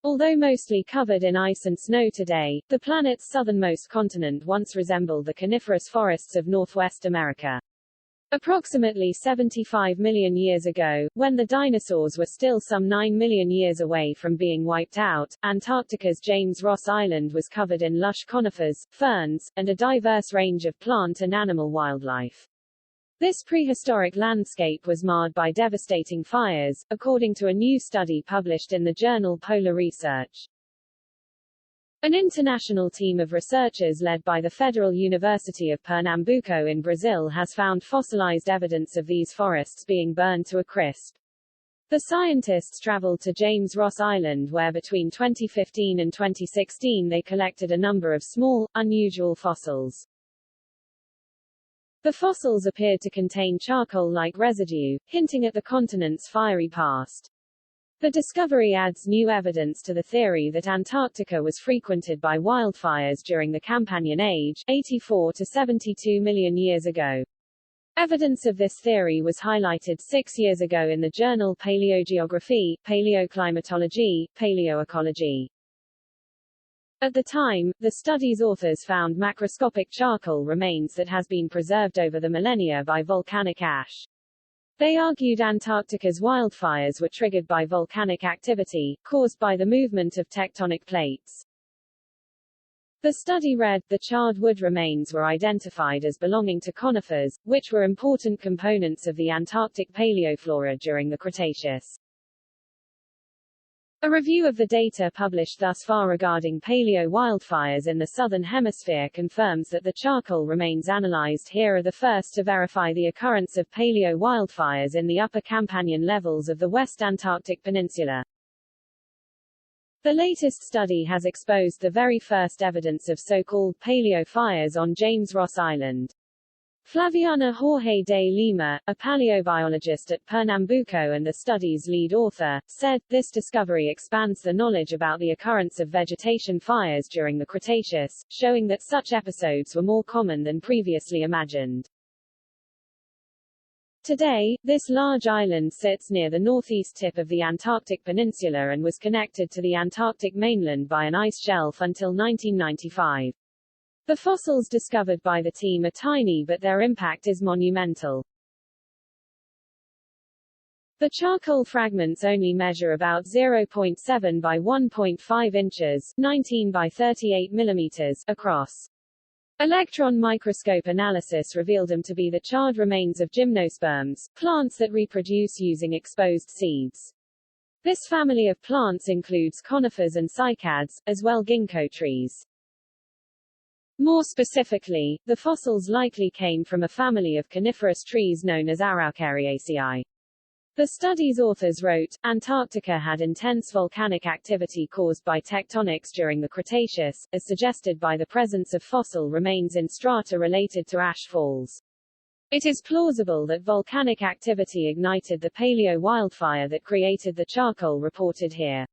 Although mostly covered in ice and snow today, the planet's southernmost continent once resembled the coniferous forests of Northwest America. Approximately 75 million years ago, when the dinosaurs were still some 9 million years away from being wiped out, Antarctica's James Ross Island was covered in lush conifers, ferns, and a diverse range of plant and animal wildlife. This prehistoric landscape was marred by devastating fires, according to a new study published in the journal Polar Research. An international team of researchers led by the Federal University of Pernambuco in Brazil has found fossilized evidence of these forests being burned to a crisp. The scientists traveled to James Ross Island where between 2015 and 2016 they collected a number of small, unusual fossils. The fossils appeared to contain charcoal-like residue, hinting at the continent's fiery past. The discovery adds new evidence to the theory that Antarctica was frequented by wildfires during the Campanian Age, 84 to 72 million years ago. Evidence of this theory was highlighted 6 years ago in the journal Paleogeography, Paleoclimatology, Paleoecology. At the time, the study's authors found macroscopic charcoal remains that has been preserved over the millennia by volcanic ash. They argued Antarctica's wildfires were triggered by volcanic activity, caused by the movement of tectonic plates. The study read, the charred wood remains were identified as belonging to conifers, which were important components of the Antarctic paleoflora during the Cretaceous. A review of the data published thus far regarding paleo wildfires in the Southern Hemisphere confirms that the charcoal remains analyzed here are the first to verify the occurrence of paleo wildfires in the upper Campanian levels of the West Antarctic Peninsula. The latest study has exposed the very first evidence of so-called paleo fires on James Ross Island. Flaviana Jorge de Lima, a paleobiologist at Pernambuco and the study's lead author, said, this discovery expands the knowledge about the occurrence of vegetation fires during the Cretaceous, showing that such episodes were more common than previously imagined. Today, this large island sits near the northeast tip of the Antarctic Peninsula and was connected to the Antarctic mainland by an ice shelf until 1995. The fossils discovered by the team are tiny but their impact is monumental. The charcoal fragments only measure about 0.7 by 1.5 inches, 19 by 38 millimeters, across. Electron microscope analysis revealed them to be the charred remains of gymnosperms, plants that reproduce using exposed seeds. This family of plants includes conifers and cycads, as well ginkgo trees. More specifically, the fossils likely came from a family of coniferous trees known as Araucariaceae. The study's authors wrote, Antarctica had intense volcanic activity caused by tectonics during the Cretaceous, as suggested by the presence of fossil remains in strata related to ash falls. It is plausible that volcanic activity ignited the paleo wildfire that created the charcoal reported here.